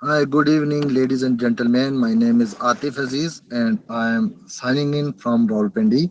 Hi, good evening, ladies and gentlemen. My name is Atif Aziz and I am signing in from Rawalpindi.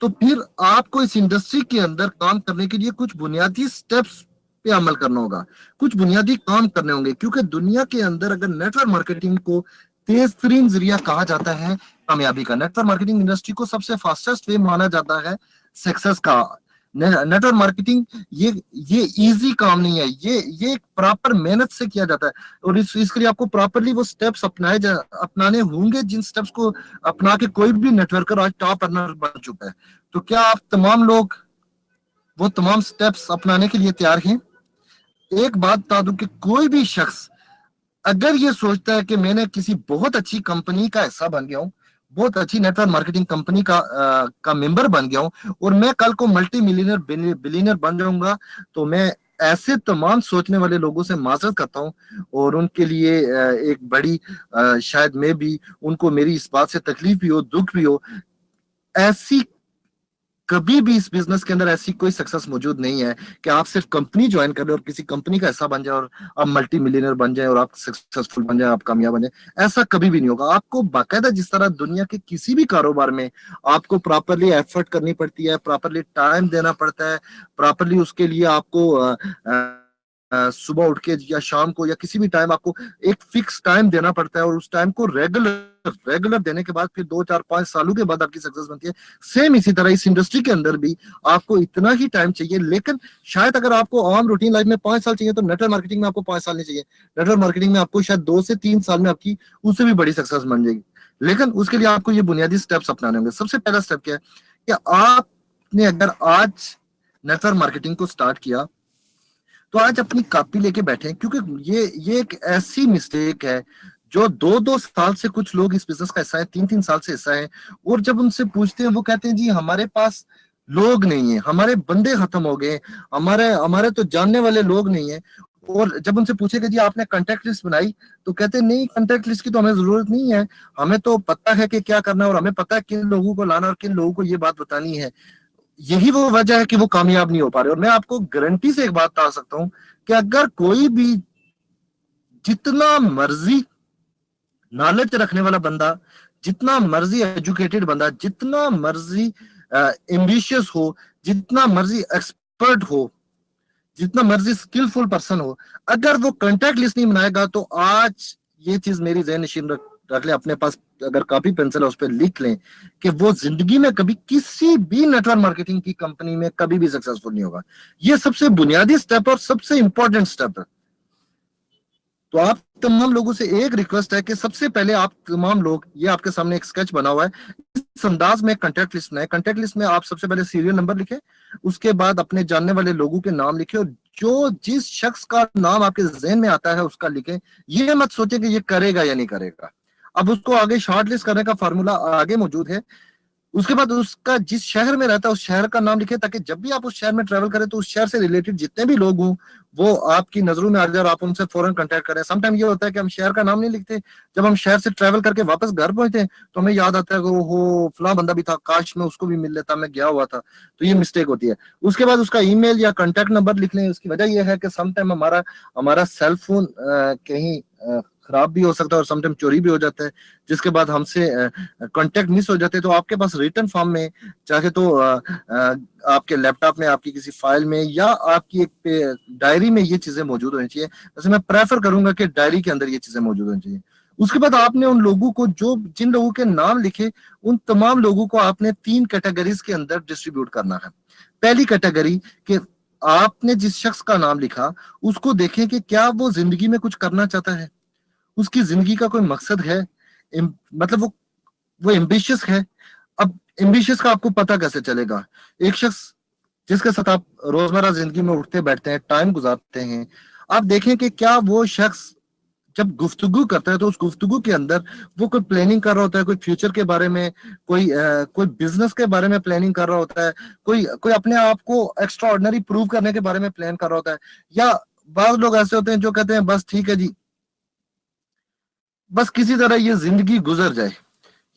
تو پھر آپ کو اس industry کے اندر کام کرنے کے لیے کچھ بنیادی سٹیپس پہ عمل کرنا ہوگا, کچھ بنیادی کام کرنے ہوں گے, کیونکہ دنیا کے اندر اگر نیٹ ورک مارکیٹنگ کو تیز ترین ذریعہ کہا جاتا ہے کامیابی کا, نیٹ ورک مارکیٹنگ انڈسٹری کو سب سے فاسٹسٹ وے مانا جاتا ہے سکسیس کا. نیٹ ورک مارکیٹنگ یہ ایزی کام نہیں ہے, یہ ایک پراپر محنت سے کیا جاتا ہے, اور اس کے لیے آپ کو پراپرلی وہ سٹیپس اپنانے ہوں گے, جن سٹیپس کو اپنا کے کوئی بھی نیٹ ورکر آج ٹاپ ارنر بن چکا ہے. تو کیا آپ تمام لوگ وہ تمام سٹیپس اپنانے کے لیے تیار ہیں؟ ایک بات بتا دوں کہ کوئی بھی شخص اگر یہ سوچتا ہے کہ میں نے کسی بہت اچھی کمپنی کا حصہ بن گیا ہوں, بہت اچھی نیٹ ورک مارکیٹنگ کمپنی کا ممبر بن گیا ہوں, اور میں کل کو ملٹی ملینئر بلینئر بن جاؤں گا, تو میں ایسے تمام سوچنے والے لوگوں سے معذرت کرتا ہوں, اور ان کے لیے ایک بڑی شاید میں بھی ان کو میری اس بات سے تکلیف بھی ہو, دکھ بھی ہو. ایسی کبھی بھی اس بزنس کے اندر ایسی کوئی سکسس موجود نہیں ہے کہ آپ صرف کمپنی جوائن کر لیں اور کسی کمپنی کا حصہ بن جائے اور آپ ملٹی ملینئر بن جائیں اور آپ سکسسفل بن جائیں, آپ کامیاب بن جائیں. ایسا کبھی بھی نہیں ہوگا. آپ کو باقاعدہ جس طرح دنیا کے کسی بھی کاروبار میں آپ کو پراپرلی ایفرٹ کرنی پڑتی ہے, پراپرلی ٹائم دینا پڑتا ہے, پراپرلی اس کے لیے آپ کو صبح اٹھ کے یا شام کو یا کسی بھی ٹائم آپ کو ایک فکس ٹائم دینا پڑتا ہے, اور اس ٹائم کو ریگولر دینے کے بعد پھر 2 4 5 سالوں کے بعد آپ کی سکسس بنتی ہے. سیم اسی طرح اس انڈسٹری کے اندر بھی آپ کو اتنا ہی ٹائم چاہیے, لیکن شاید اگر آپ کو عام روٹین لائف میں 5 سال چاہیے تو نیٹ ورک مارکیٹنگ میں آپ کو 5 سال نہیں چاہیے. نیٹ ورک مارکیٹنگ میں آپ کو شاید 2 سے 3 سال میں آپ کی اس سے بھی بڑی سکسس بن جائے گی. لیکن اس کے لیے آپ کو یہ بنیادی سٹیپس اپنانے ہوں گے. سب سے پہلا سٹیپ کیا ہے کہ آپ نے اگر آج نیٹ ورک مارکیٹنگ کو سٹارٹ کیا تو آج اپنی کاپی لے کے بیٹھے, کیونکہ یہ ایک ایسی مسٹیک ہے جو 2 2 سال سے کچھ لوگ اس بزنس کا حصہ ہیں, 3 3 سال سے حصہ ہیں, اور جب ان سے پوچھتے ہیں وہ کہتے ہیں جی ہمارے پاس لوگ نہیں ہیں, ہمارے بندے ختم ہو گئے, ہمارے تو جاننے والے لوگ نہیں ہیں. اور جب ان سے پوچھے کہ جی آپ نے کنٹیکٹ لسٹ بنائی, تو کہتے ہیں نہیں کنٹیکٹ لسٹ کی تو ہمیں ضرورت نہیں ہے, ہمیں تو پتہ ہے کہ کیا کرنا ہے اور ہمیں پتہ ہے کن لوگوں کو لانا اور کن لوگوں کو یہ بات بتانی ہے. یہی وہ وجہ ہے کہ وہ کامیاب نہیں ہو پا رہے. اور میں آپ کو گارنٹی سے ایک بات بتا سکتا ہوں کہ اگر کوئی بھی جتنا مرضی نالج رکھنے والا بندہ, جتنا مرضی ایجوکیٹڈ بندہ, جتنا مرضی ایمبیشیس ہو, جتنا مرضی ایکسپرٹ ہو, جتنا مرضی اسکلفل پرسن ہو, اگر وہ کنٹیکٹ لسٹ نہیں بنائے گا تو آج یہ چیز میری ذہن نشین رکھ لیں, اپنے پاس اگر کاپی پینسل ہے اس پہ لکھ لیں کہ وہ زندگی میں کبھی کسی بھی نیٹ ورک مارکیٹنگ کی کمپنی میں کبھی بھی سکسسفل نہیں ہوگا. یہ سب سے بنیادی سٹیپ اور سب سے امپورٹنٹ سٹیپ ہے. تو آپ تمام لوگوں سے ایک ریکویسٹ ہے کہ سب سے پہلے آپ تمام لوگ, یہ آپ کے سامنے ایک سکیچ بنا ہوا ہے, اس انداز میں کنٹیکٹ لسٹ بنائیں. کنٹیکٹ لسٹ میں آپ سب سے پہلے سیریل نمبر لکھیں, اس کے بعد اپنے جاننے والے لوگوں کے نام لکھیں, اور جس شخص کا نام آپ کے ذہن میں آتا ہے اس کا لکھیں. یہ مت سوچیں کہ یہ کرے گا یا نہیں کرے گا. اب اس کو آگے شارٹ لسٹ کرنے کا فارمولا آگے موجود ہے. اس کے بعد اس کا جس شہر میں رہتا ہے اس شہر کا نام لکھیں, تاکہ جب بھی آپ اس شہر میں ٹریول کریں تو اس شہر سے ریلیٹڈ جتنے بھی لوگ ہوں وہ آپ کی نظروں میں آ جائے اور آپ ان سے فوراً کنٹیکٹ کریں. سم ٹائم یہ ہوتا ہے کہ ہم شہر کا نام نہیں لکھتے, جب ہم شہر سے ٹریول کر کے واپس گھر پہنچتے ہیں تو ہمیں یاد آتا ہے کہ وہ فلاں بندہ بھی تھا, کاش میں اس کو بھی مل لیتا, میں گیا ہوا تھا. تو یہ مسٹیک ہوتی ہے. اس کے بعد اس کا ای میل یا کانٹیکٹ نمبر لکھ لیں. اس کی وجہ یہ ہے کہ سم ٹائم ہمارا سیل فون کہیں خراب بھی ہو سکتا ہے اور سم ٹائم چوری بھی ہو جاتا ہے, جس کے بعد ہم سے کانٹیکٹ مس ہو جاتے ہیں. تو آپ کے پاس ریٹن فارم میں چاہے تو آپ کے لیپ ٹاپ میں, آپ کی کسی فائل میں, یا آپ کی ایک ڈائری میں یہ چیزیں موجود ہونی چاہیے. ویسے میں پریفر کروں گا کہ ڈائری کے اندر یہ چیزیں موجود ہونی چاہیے. اس کے بعد آپ نے ان لوگوں کو جن لوگوں کے نام لکھے, ان تمام لوگوں کو آپ نے 3 کیٹیگریز کے اندر ڈسٹریبیوٹ کرنا ہے. پہلی کیٹیگری کہ آپ نے جس شخص کا نام لکھا اس کو دیکھیں کہ کیا وہ زندگی میں کچھ کرنا چاہتا ہے, اس کی زندگی کا کوئی مقصد ہے, مطلب وہ ایمبیشیس ہے. اب ایمبیشیس کا آپ کو پتہ کیسے چلے گا؟ ایک شخص جس کے ساتھ آپ روزمرہ زندگی میں اٹھتے بیٹھتے ہیں, ٹائم گزارتے ہیں, آپ دیکھیں کہ کیا وہ شخص جب گفتگو کرتا ہے تو اس گفتگو کے اندر وہ کوئی پلاننگ کر رہا ہوتا ہے, کوئی فیوچر کے بارے میں, کوئی بزنس کے بارے میں پلاننگ کر رہا ہوتا ہے, کوئی اپنے آپ کو ایکسٹرا آرڈنری پروو کرنے کے بارے میں پلان کر رہا ہوتا ہے. یا بعض لوگ ایسے ہوتے ہیں جو کہتے ہیں بس ٹھیک ہے جی, بس کسی طرح یہ زندگی گزر جائے,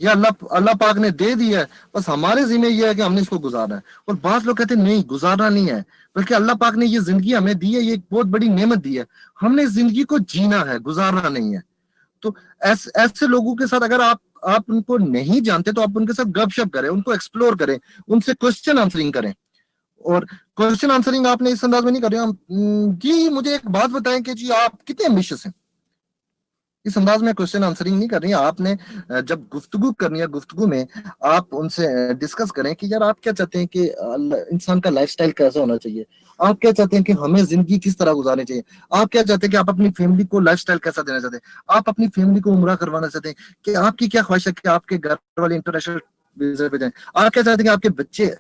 یا اللہ پاک نے دے دیا ہے, بس ہمارے ذمہ یہ ہے کہ ہم نے اس کو گزارنا ہے. اور بعض لوگ کہتے ہیں نہیں, گزارنا نہیں ہے, بلکہ اللہ پاک نے یہ زندگی ہمیں دی ہے, یہ ایک بہت بڑی نعمت دی ہے, ہم نے اس زندگی کو جینا ہے, گزارنا نہیں ہے. تو ایسے لوگوں کے ساتھ اگر آپ ان کو نہیں جانتے تو آپ ان کے ساتھ گپ شپ کریں, ان کو ایکسپلور کریں, ان سے کوشچن آنسرنگ کریں. اور کوشچن آنسرنگ آپ نے اس انداز میں نہیں کر رہے, جی مجھے ایک بات بتائیں کہ جی آپ کتنے ایمبیشس ہیں, اس انداز میں کوشچن آنسرنگ نہیں کر رہی. آپ نے جب گفتگو کرنی ہے, گفتگو میں آپ ان سے ڈسکس کریں کہ یار آپ کیا چاہتے ہیں کہ انسان کا لائف سٹائل کیسا ہونا چاہیے, آپ کیا چاہتے ہیں کہ ہمیں زندگی کس طرح گزارنی چاہیے, آپ کیا چاہتے ہیں کہ آپ اپنی فیملی کو لائف سٹائل کیسا دینا چاہتے ہیں, آپ اپنی فیملی کو عمرہ کروانا چاہتے ہیں, کہ آپ کی کیا خواہش ہے کہ آپ کے گھر والے انٹرنیشنل ویزا پہ جائیں, آپ کیا چاہتے ہیں کہ آپ کے بچے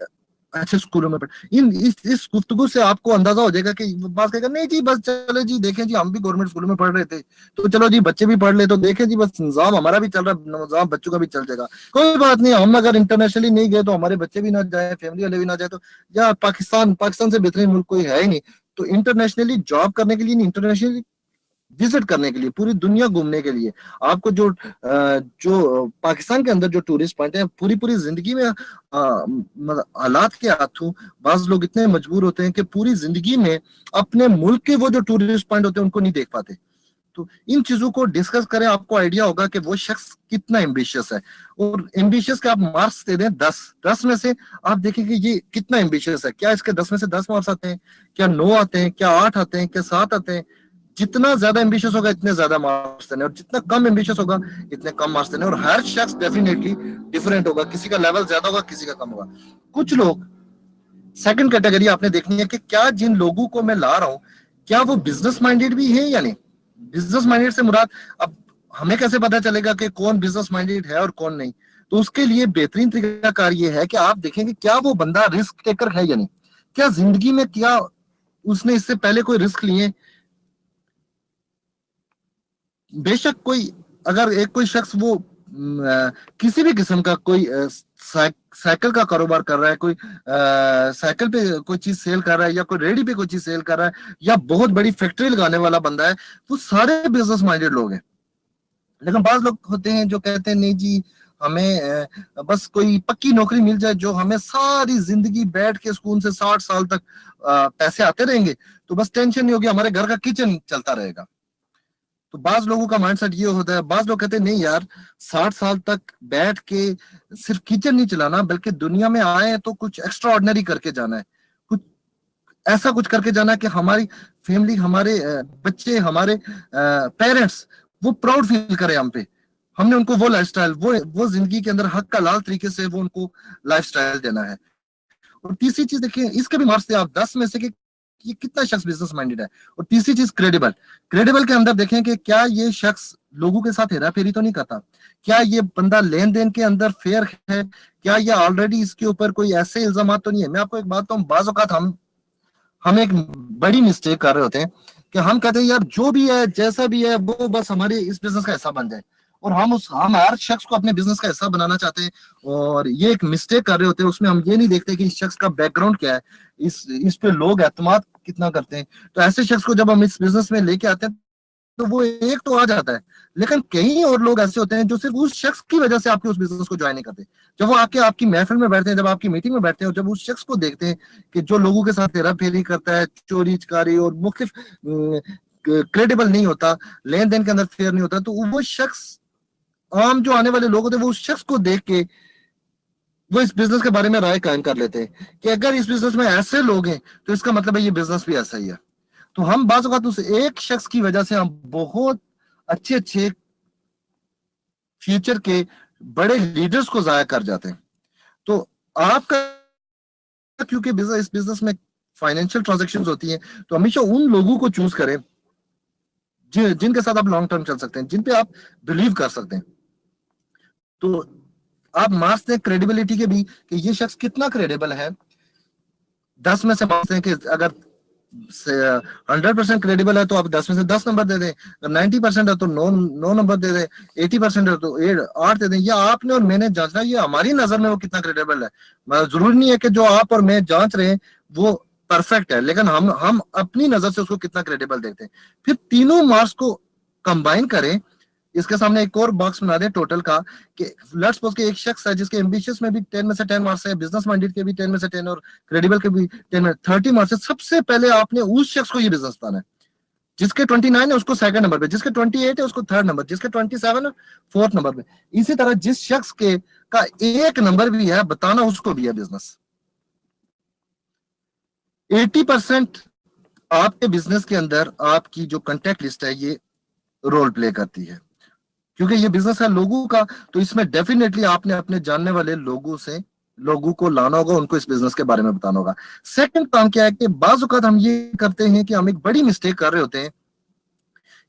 اچھے اسکولوں میں پڑھیں. اس گفتگو سے آپ کو اندازہ ہو جائے گا کہ بات کہے گا نہیں جی بس چلے جی دیکھیں جی ہم بھی گورنمنٹ اسکولوں میں پڑھ رہے تھے تو چلو جی بچے بھی پڑھ لے, تو دیکھیں جی بس نظام ہمارا بھی چل رہا ہے, نظام بچوں کا بھی چل جائے گا, کوئی بات نہیں. ہم اگر انٹرنیشنلی نہیں گئے تو ہمارے بچے بھی نہ جائیں, فیملی والے بھی نہ جائیں, تو یا پاکستان سے بہترین ملک کوئی ہے ہی نہیں. تو انٹرنیشنلی جاب کرنے کے لیے, انٹرنیشنلی وزٹ کرنے کے لیے, پوری دنیا گھومنے کے لیے, آپ کو جو پاکستان کے اندر جو ٹورسٹ پوائنٹ ہیں, پوری زندگی میں حالات کے ہاتھوں بعض لوگ اتنے مجبور ہوتے ہیں کہ پوری زندگی میں اپنے ملک کے وہ جو ٹورسٹ پوائنٹ ہوتے ہیں ان کو نہیں دیکھ پاتے. تو ان چیزوں کو ڈسکس کریں, آپ کو آئیڈیا ہوگا کہ وہ شخص کتنا ایمبیشس ہے. اور ایمبیشس کے آپ مارکس دے دیں 10 میں سے, آپ دیکھیں کہ یہ کتنا ایمبیشس ہے, کیا اس کے 10 میں سے 10 مارکس آتے ہیں, کیا 9 آتے ہیں, کیا 8 آتے ہیں, کیا 7 آتے ہیں. جتنا زیادہ ایمبیشس ہوگا اتنے زیادہ مارکس دینے, اور جتنا کم ایمبیشس ہوگا اتنے کم مارکس دینے. اور ہر شخص ڈیفینیٹلی ڈفرینٹ ہوگا, کسی کا لیول زیادہ ہوگا, کسی کا کم ہوگا. کچھ لوگ سیکنڈ کیٹیگری آپ نے دیکھنی ہے کہ کیا جن لوگوں کو میں لا رہا ہوں کیا وہ بزنس مائنڈیڈ بھی ہیں یا نہیں. بزنس مائنڈیڈ سے مراد, اب ہمیں کیسے پتا چلے گا کہ کون بزنس مائنڈیڈ ہے اور کون نہیں. تو اس کے لیے بہترین طریقہ کار یہ ہے کہ آپ دیکھیں کہ کیا وہ بندہ رسک ٹیکر ہے یا نہیں, کیا زندگی میں کیا اس نے اس سے پہلے کوئی رسک لیے. بے شک کوئی اگر ایک کوئی شخص وہ کسی بھی قسم کا کوئی سائیکل کا کاروبار کر رہا ہے, کوئی سائیکل پہ کوئی چیز سیل کر رہا ہے, یا کوئی ریڈی پہ کوئی چیز سیل کر رہا ہے, یا بہت بڑی فیکٹری لگانے والا بندہ ہے, وہ سارے بزنس مائنڈیڈ لوگ ہیں. لیکن بعض لوگ ہوتے ہیں جو کہتے ہیں نہیں جی ہمیں بس کوئی پکی نوکری مل جائے جو ہمیں ساری زندگی بیٹھ کے سکون سے 60 سال تک پیسے آتے رہیں گے, تو بس ٹینشن نہیں ہوگی, ہمارے گھر کا کچن چلتا رہے گا. تو بعض لوگوں کا مائنڈ سیٹ یہ ہوتا ہے. بعض لوگ کہتے ہیں نہیں یار 60 سال تک بیٹھ کے صرف کچن نہیں چلانا, بلکہ دنیا میں آئے تو کچھ ایکسٹرا آرڈنری کر کے جانا ہے, کچھ ایسا کچھ کر کے جانا کہ ہماری فیملی, ہمارے بچے, ہمارے پیرنٹس وہ پراؤڈ فیل کرے ہم پہ, ہم نے ان کو وہ لائف سٹائل, وہ زندگی کے اندر حق کا لال طریقے سے وہ ان کو لائف سٹائل دینا ہے. اور تیسری چیز دیکھیں, اس کے بھی مارکس دیں آپ 10 میں سے کہ یہ کتنا شخص بزنس مائنڈیڈ ہے. اور تیسری چیز کریڈیبل کے اندر دیکھیں کہ کیا یہ شخص لوگوں کے ساتھ ہیرا پھیری تو نہیں کرتا, کیا یہ بندہ لین دین کے اندر فیئر ہے, کیا یہ آلریڈی اس کے اوپر کوئی ایسے الزامات تو نہیں ہے. میں آپ کو ایک بات بتاؤں, بعض اوقات ہم ایک بڑی مسٹیک کر رہے ہوتے ہیں کہ ہم کہتے ہیں یار جو بھی ہے جیسا بھی ہے وہ بس ہمارے اس بزنس کا حصہ بن جائے, اور ہم ہر شخص کو اپنے بزنس کا حصہ بنانا چاہتے ہیں. اور یہ ایک مسٹیک کر رہے ہوتے ہیں, اس میں ہم یہ نہیں دیکھتے کہ اس شخص کا بیک گراؤنڈ کیا ہے, اس پہ لوگ اعتماد کتنا کرتے ہیں. تو ایسے شخص کو جب ہم اس بزنس میں لے کے آتے ہیں تو وہ ایک تو آ جاتا ہے, لیکن کئی اور لوگ ایسے ہوتے ہیں جو صرف اس شخص کی وجہ سے آپ کے اس بزنس کو جوائن نہیں کرتے. جب وہ آپ کی محفل میں بیٹھتے ہیں, جب آپ کی میٹنگ میں بیٹھتے ہیں, اور جب اس شخص کو دیکھتے ہیں کہ جو لوگوں کے ساتھ ہیرا پھیری کرتا ہے, چوری چکاری اور مختلف کریڈیبل نہیں ہوتا, لین دین کے اندر فیئر نہیں ہوتا, تو وہ شخص, عام جو آنے والے لوگ ہوتے ہیں وہ اس شخص کو دیکھ کے وہ اس بزنس کے بارے میں رائے قائم کر لیتے ہیں کہ اگر اس بزنس میں ایسے لوگ ہیں تو اس کا مطلب ہے یہ بزنس بھی ایسا ہی ہے. تو ہم بعض اوقات اس ایک شخص کی وجہ سے ہم بہت اچھے فیوچر کے بڑے لیڈرز کو ضائع کر جاتے ہیں. تو آپ کا کیونکہ اس بزنس میں فائنینشیل ٹرانزیکشن ہوتی ہیں, تو ہمیشہ ان لوگوں کو چوز کریں جن کے ساتھ آپ لانگ ٹرم چل سکتے ہیں, جن پہ آپ بلیو کر سکتے ہیں. تو آپ مارکس دیں کریڈیبلٹی کے بھی کہ یہ شخص کتنا کریڈیبل ہے. 10 میں سے مارکس دیں کہ اگر 100% کریڈیبل ہے تو آپ 10 میں سے 10 نمبر دے دیں, 90% ہے تو 9 نمبر دے دیں, 80% ہے تو 8 دے دیں. یا آپ نے اور میں نے جانچنا یہ ہماری نظر میں وہ کتنا کریڈیبل ہے. ضروری نہیں ہے کہ جو آپ اور میں جانچ رہے ہیں وہ پرفیکٹ ہے, لیکن ہم اپنی نظر سے اس کو کتنا کریڈیبل دیکھتے ہیں. پھر تینوں مارکس کو کمبائن کریں, اس کے سامنے ایک اور باکس بنا دیں ٹوٹل کا, کہ لیٹس سپوز کہ ایک شخص ہے جس کے ایمبیشس میں بھی 10 میں سے 10 مارکس ہے, بزنس مائنڈیڈ کے بھی 10 میں سے 10 اور کریڈیبل کے بھی 10 میں 30 مارکس ہے. سب سے پہلے آپ نے اس شخص کو یہ بزنس بتانا ہے. جس کے 29 ہے اس کو سیکنڈ نمبر پہ، جس کے 28 ہے اس کو تھرڈ نمبر، جس کے 27 ہے فورتھ نمبر پہ. اسی طرح جس شخص کے کا ایک نمبر بھی ہے بتانا اس کو بھی ہے بزنس. 80% آپ کے بزنس کے اندر آپ کی جو کنٹیکٹ لسٹ ہے یہ رول پلے کرتی ہے، کیونکہ یہ بزنس ہے لوگوں کا. تو اس میں ڈیفینیٹلی آپ نے اپنے جاننے والے لوگوں کو لانا ہوگا، ان کو اس بزنس کے بارے میں بتانا ہوگا. سیکنڈ کام کیا ہے کہ بعض اوقات ہم یہ کرتے ہیں کہ ہم ایک بڑی مسٹیک کر رہے ہوتے ہیں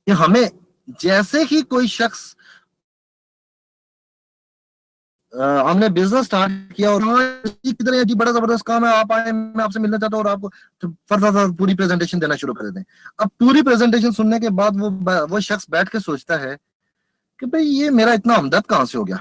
کہ ہمیں جیسے ہی کوئی شخص ہم نے بزنس سٹارٹ کیا اور کدھر ہے جی بڑا زبردست کام ہے، آپ آئے، میں آپ سے ملنا چاہتا ہوں، اور آپ کو فرض پوری پریزنٹیشن دینا شروع کر دیتے ہیں. اب پوری پریزنٹیشن سننے کے بعد وہ شخص بیٹھ کے سوچتا ہے کہ بھئی یہ میرا اتنا ہمدرد کہاں سے ہو گیا؟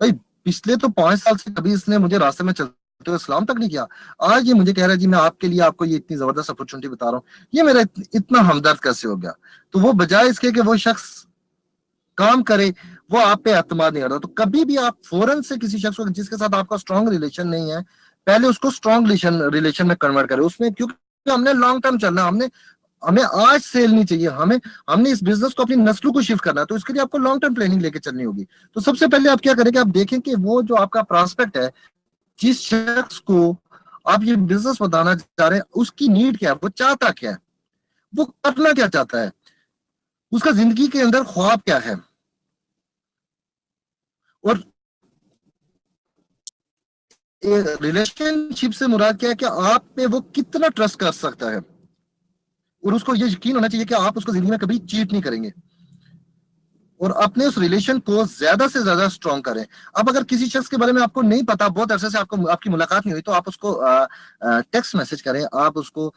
بھئی پچھلے تو 5 سال سے کبھی اس نے مجھے راستے میں چلتے ہوئے سلام تک نہیں کیا، آج یہ مجھے کہہ رہا ہے جی میں آپ کے لیے آپ کو یہ اتنی زبردست اپرچونٹی بتا رہا ہوں، یہ میرا اتنا ہمدرد کیسے ہو گیا؟ تو وہ بجائے اس کے کہ وہ شخص کام کرے، وہ آپ پہ اعتماد نہیں کرتا. تو کبھی بھی آپ فوراً سے کسی شخص کو جس کے ساتھ آپ کا اسٹرانگ ریلیشن نہیں ہے، پہلے اس کو اسٹرانگ ریلیشن میں کنورٹ کرے. اس میں کیونکہ ہم نے لانگ ٹرم چلنا ہے، ہمیں آج سیل نہیں چاہیے، ہم نے اس بزنس کو اپنی نسلوں کو شفٹ کرنا ہے. تو اس کے لیے آپ کو لانگ ٹرم پلاننگ لے کے چلنی ہوگی. تو سب سے پہلے آپ کیا کریں کہ آپ دیکھیں کہ وہ جو آپ کا پراسپیکٹ ہے، جس شخص کو آپ یہ بزنس بتانا چاہ رہے ہیں، اس کی نیڈ کیا ہے، وہ چاہتا کیا ہے، وہ کرنا کیا چاہتا ہے، اس کا زندگی کے اندر خواب کیا ہے، اور ریلیشن شپ سے مراد کیا ہے کہ آپ پہ وہ کتنا ٹرسٹ کر سکتا ہے، اور اس کو یہ یقین ہونا چاہیے کہ آپ اس کو زندگی میں کبھی چیٹ نہیں کریں گے، اور اپنے اس ریلیشن کو زیادہ سے زیادہ اسٹرانگ کریں. اب اگر کسی شخص کے بارے میں آپ کو نہیں پتا، بہت عرصے سے آپ کی ملاقات نہیں ہوئی، تو آپ اس کو ٹیکسٹ میسج کریں، آپ اس کو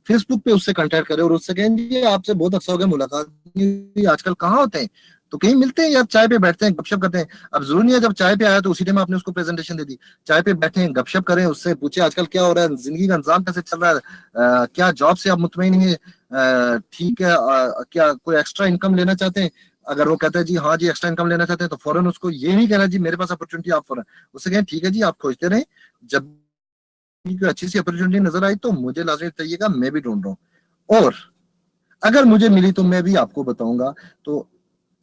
فیس بک پہ اس سے کنٹیکٹ کریں اور اس سے کہیں جی آپ سے بہت عرصہ ہو گیا ملاقات نہیں ہوئی، آج کل کہاں ہوتے ہیں؟ تو کہیں ملتے ہیں یا چائے پہ بیٹھتے ہیں گپ شپ کرتے ہیں. اب ضروری نہیں ہے جب چائے پہ آیا تو اسی ٹائم آپ نے اس کو پریزنٹیشن دے دی. چائے پہ بیٹھیں، گپ شپ کریں، اس سے پوچھیں آج کل کیا ہو رہا ہے، زندگی کا نظام کیسے چل رہا ہے، کیا جاب سے آپ مطمئن ہیں، ٹھیک ہے، کیا کوئی ایکسٹرا انکم لینا چاہتے ہیں. اگر وہ کہتا ہے جی ہاں جی ایکسٹرا انکم لینا چاہتے ہیں، تو فوراً اس کو یہ نہیں کہنا جی میرے پاس اپرچونٹی، آپ فوراً اس سے کہیں ٹھیک ہے جی آپ کھوجتے رہیں، جب کوئی اچھی سی اپرچونٹی نظر آئی تو مجھے لازمی چاہیے گا، میں بھی ڈھونڈ رہا ہوں، اور اگر مجھے ملی تو میں بھی آپ کو بتاؤں گا. تو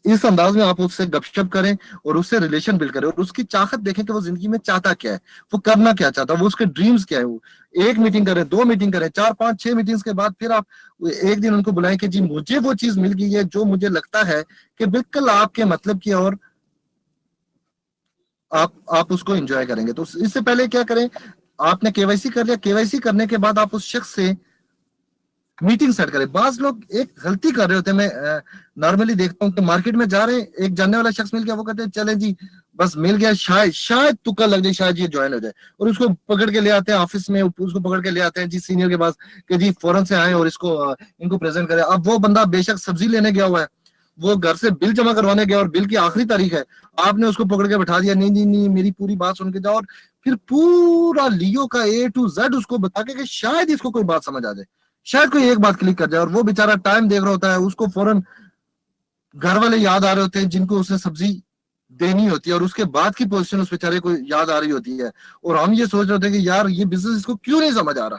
اس انداز میں آپ اس سے گپ شپ کریں اور اس سے ریلیشن بلڈ کریں، اور اس کی چاہت دیکھیں کہ وہ زندگی میں چاہتا کیا ہے، وہ کرنا کیا چاہتا ہے، وہ اس کے ڈریمز کیا ہے. وہ ایک میٹنگ کریں، 2 میٹنگ کریں، 4 5 6 میٹنگز کے بعد پھر آپ ایک دن ان کو بلائیں کہ جی مجھے وہ چیز مل گئی ہے جو مجھے لگتا ہے کہ بالکل آپ کے مطلب کی، اور آپ اس کو انجوائے کریں گے. تو اس سے پہلے کیا کریں، آپ نے کے وائی سی کر لیا، کے وائی سی کرنے کے بعد آپ اس شخص سے میٹنگ سیٹ کریں. بعض لوگ ایک غلطی کر رہے ہوتے ہیں، میں نارملی دیکھتا ہوں کہ مارکیٹ میں جا رہے ہیں، ایک جاننے والا شخص مل گیا، وہ کہتے ہیں چلیں جی بس مل گیا، شاید تکا لگ جائے، شاید یہ جوائن ہو جائے، اور اس کو پکڑ کے لے آتے ہیں آفس میں، اس کو پکڑ کے لے آتے ہیں جی سینئر کے پاس کہ جی فوراً سے آئیں اور ان کو پریزنٹ کریں. اب وہ بندہ بے شک سبزی لینے گیا ہوا ہے، وہ گھر سے بل جمع کروانے گیا اور بل کی آخری تاریخ ہے، آپ نے اس کو پکڑ کے بٹھا دیا، نہیں نہیں نہیں میری پوری بات سن کے جاؤ، اور پھر پورا لیو کا A to Z اس کو بتا کے کہ شاید اس کو کوئی بات سمجھ آ جائے، شاید کوئی ایک بات کلک کر جائے، اور وہ بیچارہ ٹائم دیکھ رہا ہوتا ہے، اس کو فوراً گھر والے یاد آ رہے ہوتے ہیں جن کو اس نے سبزی دینی ہوتی ہے، اور اس کے بعد کی پوزیشن اس بیچارے کو یاد آ رہی ہوتی ہے، اور ہم یہ سوچ رہے ہوتے ہیں کہ یار یہ بزنس اس کو کیوں نہیں سمجھ آ رہا.